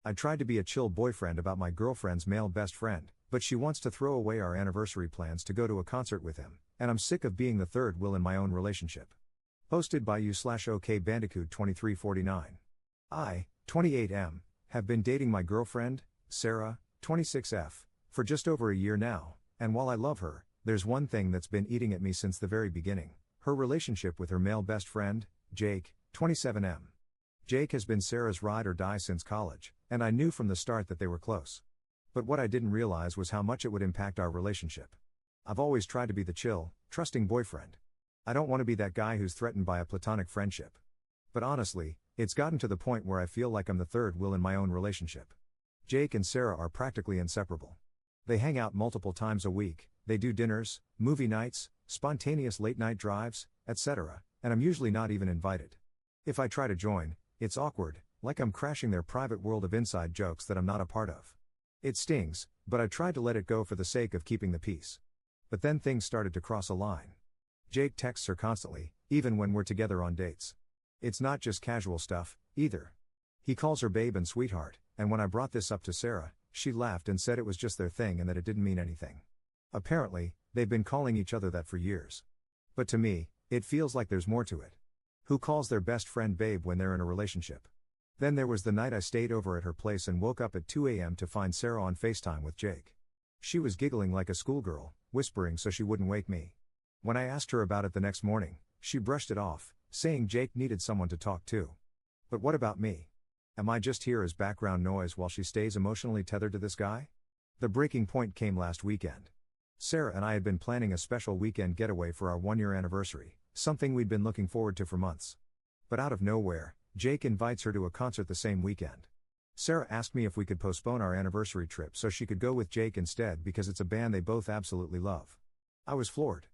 I tried to be a chill boyfriend about my girlfriend's male best friend, but she wants to throw away our anniversary plans to go to a concert with him, and I'm sick of being the third wheel in my own relationship. Posted by you/OKBandicoot2349. I, 28M, have been dating my girlfriend, Sarah, 26F, for just over a year now, and while I love her, there's one thing that's been eating at me since the very beginning: her relationship with her male best friend, Jake, 27M. Jake has been Sarah's ride or die since college, and I knew from the start that they were close. But what I didn't realize was how much it would impact our relationship. I've always tried to be the chill, trusting boyfriend. I don't want to be that guy who's threatened by a platonic friendship. But honestly, it's gotten to the point where I feel like I'm the third wheel in my own relationship. Jake and Sarah are practically inseparable. They hang out multiple times a week, they do dinners, movie nights, spontaneous late-night drives, etc., and I'm usually not even invited. If I try to join, it's awkward, like I'm crashing their private world of inside jokes that I'm not a part of. It stings, but I tried to let it go for the sake of keeping the peace. But then things started to cross a line. Jake texts her constantly, even when we're together on dates. It's not just casual stuff, either. He calls her babe and sweetheart, and when I brought this up to Sarah, she laughed and said it was just their thing and that it didn't mean anything. Apparently, they've been calling each other that for years. But to me, it feels like there's more to it. Who calls their best friend babe when they're in a relationship? Then there was the night I stayed over at her place and woke up at 2 a.m. to find Sarah on FaceTime with Jake. She was giggling like a schoolgirl, whispering so she wouldn't wake me. When I asked her about it the next morning, she brushed it off, saying Jake needed someone to talk to. But what about me? Am I just here as background noise while she stays emotionally tethered to this guy? The breaking point came last weekend. Sarah and I had been planning a special weekend getaway for our 1-year anniversary, something we'd been looking forward to for months. But out of nowhere, Jake invites her to a concert the same weekend. Sarah asked me if we could postpone our anniversary trip so she could go with Jake instead because it's a band they both absolutely love. I was floored.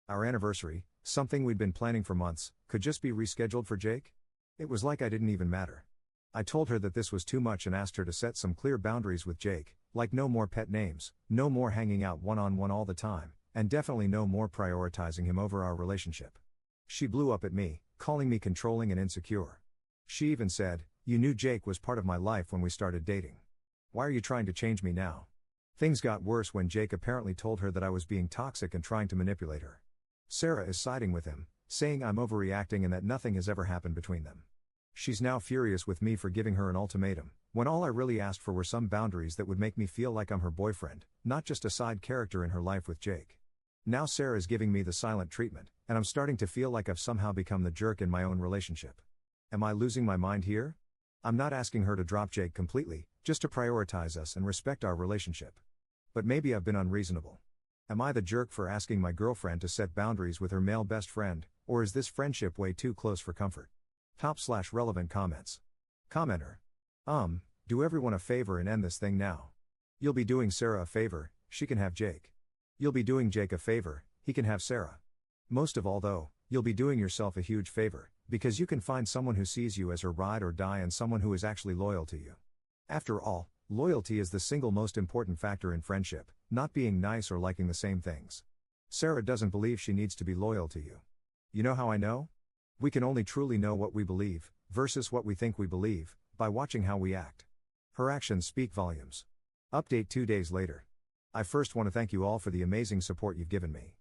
Our anniversary, something we'd been planning for months, could just be rescheduled for Jake? It was like I didn't even matter. I told her that this was too much and asked her to set some clear boundaries with Jake, like no more pet names, no more hanging out one-on-one all the time, and definitely no more prioritizing him over our relationship. She blew up at me, calling me controlling and insecure. She even said, "You knew Jake was part of my life when we started dating. Why are you trying to change me now?" Things got worse when Jake apparently told her that I was being toxic and trying to manipulate her. Sarah is siding with him, saying I'm overreacting and that nothing has ever happened between them. She's now furious with me for giving her an ultimatum, when all I really asked for were some boundaries that would make me feel like I'm her boyfriend, not just a side character in her life with Jake. Now Sarah is giving me the silent treatment, and I'm starting to feel like I've somehow become the jerk in my own relationship. Am I losing my mind here? I'm not asking her to drop Jake completely, just to prioritize us and respect our relationship. But maybe I've been unreasonable. Am I the jerk for asking my girlfriend to set boundaries with her male best friend, or is this friendship way too close for comfort? /relevant comments. Commenter. Do everyone a favor and end this thing now. You'll be doing Sarah a favor, she can have Jake. You'll be doing Jake a favor, he can have Sarah. Most of all though, you'll be doing yourself a huge favor, because you can find someone who sees you as her ride or die and someone who is actually loyal to you. After all, loyalty is the single most important factor in friendship, not being nice or liking the same things. Sarah doesn't believe she needs to be loyal to you. You know how I know? We can only truly know what we believe, versus what we think we believe, by watching how we act. Her actions speak volumes. Update 2 days later. I first want to thank you all for the amazing support you've given me.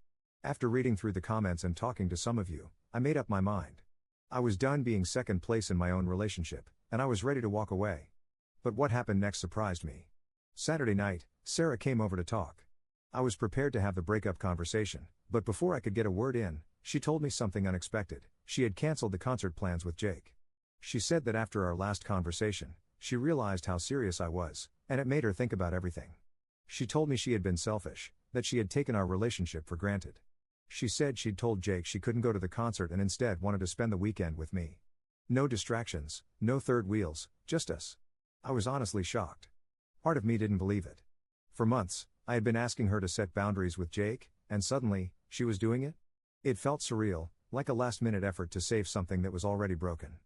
After reading through the comments and talking to some of you, I made up my mind. I was done being second place in my own relationship, and I was ready to walk away. But what happened next surprised me. Saturday night, Sarah came over to talk. I was prepared to have the breakup conversation, but before I could get a word in, she told me something unexpected. She had canceled the concert plans with Jake. She said that after our last conversation, she realized how serious I was, and it made her think about everything. She told me she had been selfish, that she had taken our relationship for granted. She said she'd told Jake she couldn't go to the concert and instead wanted to spend the weekend with me. No distractions, no third wheels, just us. I was honestly shocked. Part of me didn't believe it. For months, I had been asking her to set boundaries with Jake, and suddenly, she was doing it? It felt surreal, like a last-minute effort to save something that was already broken.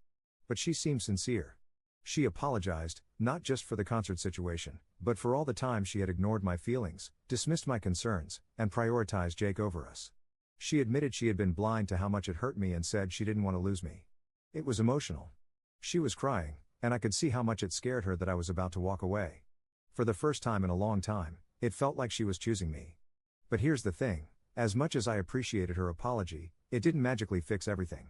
But she seemed sincere. She apologized, not just for the concert situation, but for all the time she had ignored my feelings, dismissed my concerns, and prioritized Jake over us. She admitted she had been blind to how much it hurt me and said she didn't want to lose me. It was emotional. She was crying, and I could see how much it scared her that I was about to walk away. For the first time in a long time, it felt like she was choosing me. But here's the thing, as much as I appreciated her apology, it didn't magically fix everything.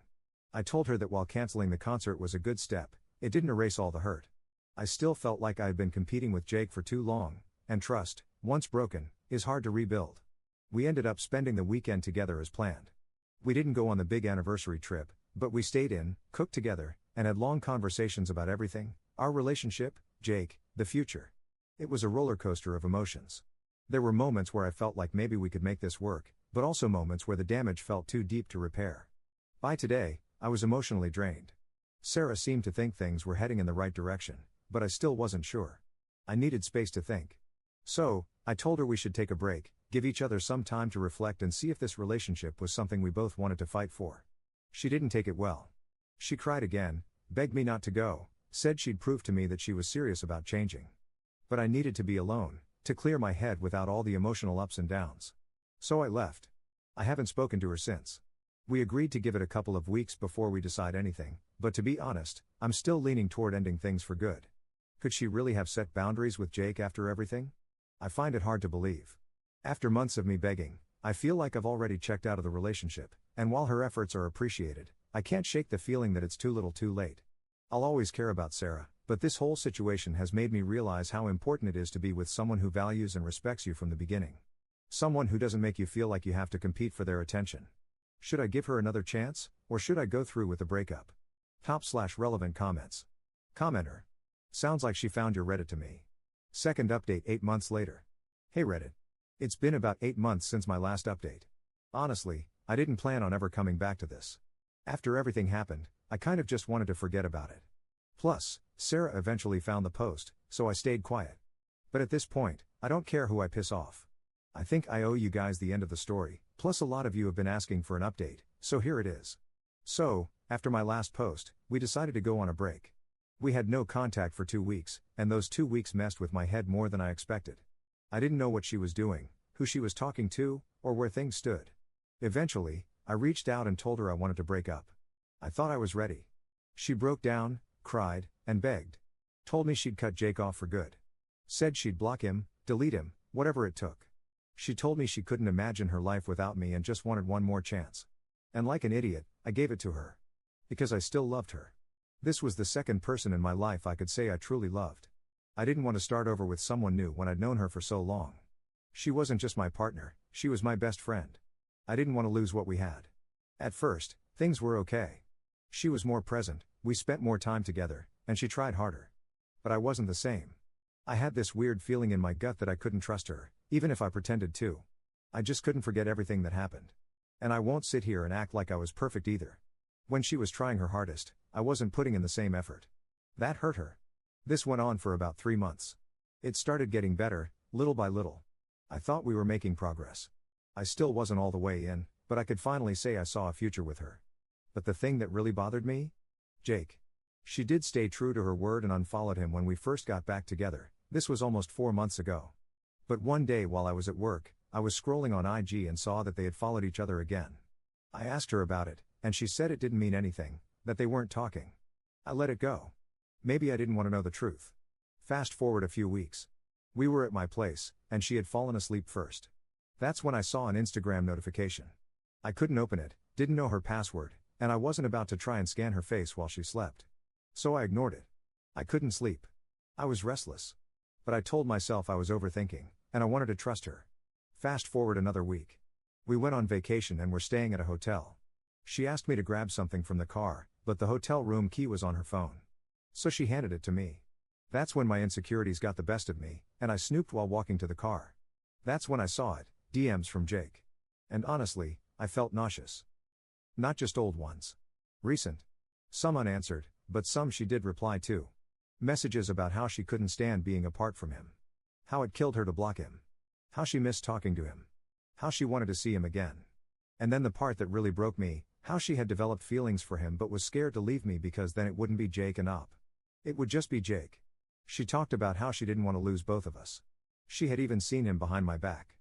I told her that while canceling the concert was a good step, it didn't erase all the hurt. I still felt like I had been competing with Jake for too long, and trust, once broken, is hard to rebuild. We ended up spending the weekend together as planned. We didn't go on the big anniversary trip, but we stayed in, cooked together, and had long conversations about everything: our relationship, Jake, the future. It was a roller coaster of emotions. There were moments where I felt like maybe we could make this work, but also moments where the damage felt too deep to repair. By today, I was emotionally drained. Sarah seemed to think things were heading in the right direction, but I still wasn't sure. I needed space to think. So, I told her we should take a break, give each other some time to reflect and see if this relationship was something we both wanted to fight for. She didn't take it well. She cried again, begged me not to go, said she'd prove to me that she was serious about changing. But I needed to be alone, to clear my head without all the emotional ups and downs. So I left. I haven't spoken to her since. We agreed to give it a couple of weeks before we decide anything, but to be honest, I'm still leaning toward ending things for good. Could she really have set boundaries with Jake after everything? I find it hard to believe. After months of me begging, I feel like I've already checked out of the relationship, and while her efforts are appreciated, I can't shake the feeling that it's too little too late. I'll always care about Sarah, but this whole situation has made me realize how important it is to be with someone who values and respects you from the beginning. Someone who doesn't make you feel like you have to compete for their attention. Should I give her another chance, or should I go through with the breakup? /relevant comments. Commenter. Sounds like she found your Reddit to me. Second update 8 months later. Hey Reddit. It's been about 8 months since my last update. Honestly, I didn't plan on ever coming back to this. After everything happened, I kind of just wanted to forget about it. Plus, Sarah eventually found the post, so I stayed quiet. But at this point, I don't care who I piss off. I think I owe you guys the end of the story, plus a lot of you have been asking for an update, so here it is. So, after my last post, we decided to go on a break. We had no contact for 2 weeks, and those 2 weeks messed with my head more than I expected. I didn't know what she was doing, who she was talking to, or where things stood. Eventually, I reached out and told her I wanted to break up. I thought I was ready. She broke down, cried, and begged. Told me she'd cut Jake off for good. Said she'd block him, delete him, whatever it took. She told me she couldn't imagine her life without me and just wanted one more chance. And like an idiot, I gave it to her. Because I still loved her. This was the second person in my life I could say I truly loved. I didn't want to start over with someone new when I'd known her for so long. She wasn't just my partner, she was my best friend. I didn't want to lose what we had. At first, things were okay. She was more present, we spent more time together, and she tried harder. But I wasn't the same. I had this weird feeling in my gut that I couldn't trust her, even if I pretended to. I just couldn't forget everything that happened. And I won't sit here and act like I was perfect either. When she was trying her hardest, I wasn't putting in the same effort. That hurt her. This went on for about 3 months. It started getting better, little by little. I thought we were making progress. I still wasn't all the way in, but I could finally say I saw a future with her. But the thing that really bothered me? Jake. She did stay true to her word and unfollowed him when we first got back together. This was almost 4 months ago. But one day while I was at work, I was scrolling on IG and saw that they had followed each other again. I asked her about it, and she said it didn't mean anything, that they weren't talking. I let it go. Maybe I didn't want to know the truth. Fast forward a few weeks. We were at my place, and she had fallen asleep first. That's when I saw an Instagram notification. I couldn't open it, didn't know her password, and I wasn't about to try and scan her face while she slept. So I ignored it. I couldn't sleep. I was restless. But I told myself I was overthinking, and I wanted to trust her. Fast forward another week. We went on vacation and were staying at a hotel. She asked me to grab something from the car, but the hotel room key was on her phone. So she handed it to me. That's when my insecurities got the best of me, and I snooped while walking to the car. That's when I saw it, DMs from Jake. And honestly, I felt nauseous. Not just old ones. Recent. Some unanswered, but some she did reply to. Messages about how she couldn't stand being apart from him. How it killed her to block him. How she missed talking to him. How she wanted to see him again. And then the part that really broke me, how she had developed feelings for him but was scared to leave me because then it wouldn't be Jake and Op. It would just be Jake. She talked about how she didn't want to lose both of us. She had even seen him behind my back.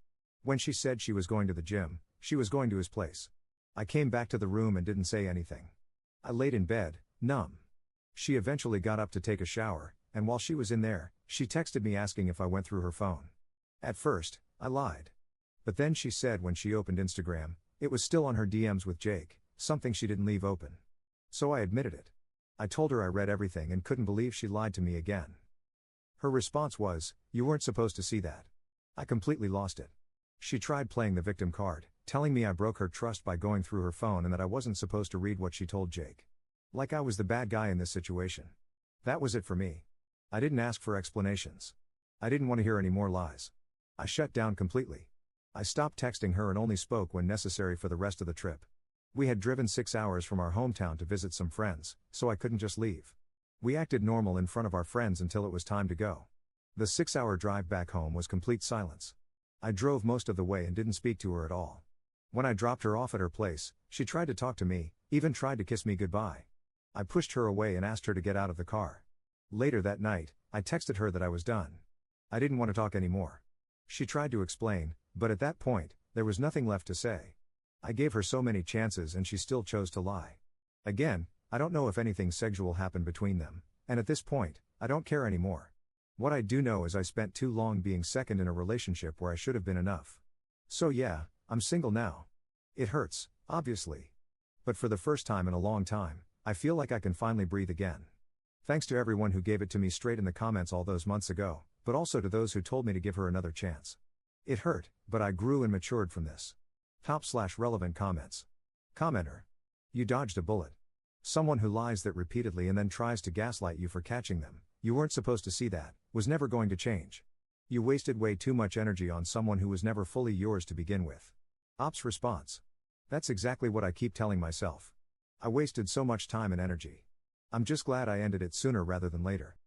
When she said she was going to the gym, she was going to his place. I came back to the room and didn't say anything. I laid in bed, numb. She eventually got up to take a shower, and while she was in there, she texted me asking if I went through her phone. At first, I lied. But then she said when she opened Instagram, it was still on her DMs with Jake, something she didn't leave open. So I admitted it. I told her I read everything and couldn't believe she lied to me again. Her response was, "You weren't supposed to see that." I completely lost it. She tried playing the victim card, telling me I broke her trust by going through her phone and that I wasn't supposed to read what she told Jake. Like I was the bad guy in this situation. That was it for me. I didn't ask for explanations. I didn't want to hear any more lies. I shut down completely. I stopped texting her and only spoke when necessary for the rest of the trip. We had driven 6 hours from our hometown to visit some friends, so I couldn't just leave. We acted normal in front of our friends until it was time to go. The 6-hour drive back home was complete silence. I drove most of the way and didn't speak to her at all. When I dropped her off at her place, she tried to talk to me, even tried to kiss me goodbye. I pushed her away and asked her to get out of the car. Later that night, I texted her that I was done. I didn't want to talk anymore. She tried to explain, but at that point, there was nothing left to say. I gave her so many chances and she still chose to lie. Again, I don't know if anything sexual happened between them, and at this point, I don't care anymore. What I do know is I spent too long being second in a relationship where I should have been enough. So yeah, I'm single now. It hurts, obviously. But for the first time in a long time, I feel like I can finally breathe again. Thanks to everyone who gave it to me straight in the comments all those months ago, but also to those who told me to give her another chance. It hurt, but I grew and matured from this. Top/relevant comments. Commenter. You dodged a bullet. Someone who lies that repeatedly and then tries to gaslight you for catching them, you weren't supposed to see that, was never going to change. You wasted way too much energy on someone who was never fully yours to begin with. Ops response. That's exactly what I keep telling myself. I wasted so much time and energy. I'm just glad I ended it sooner rather than later.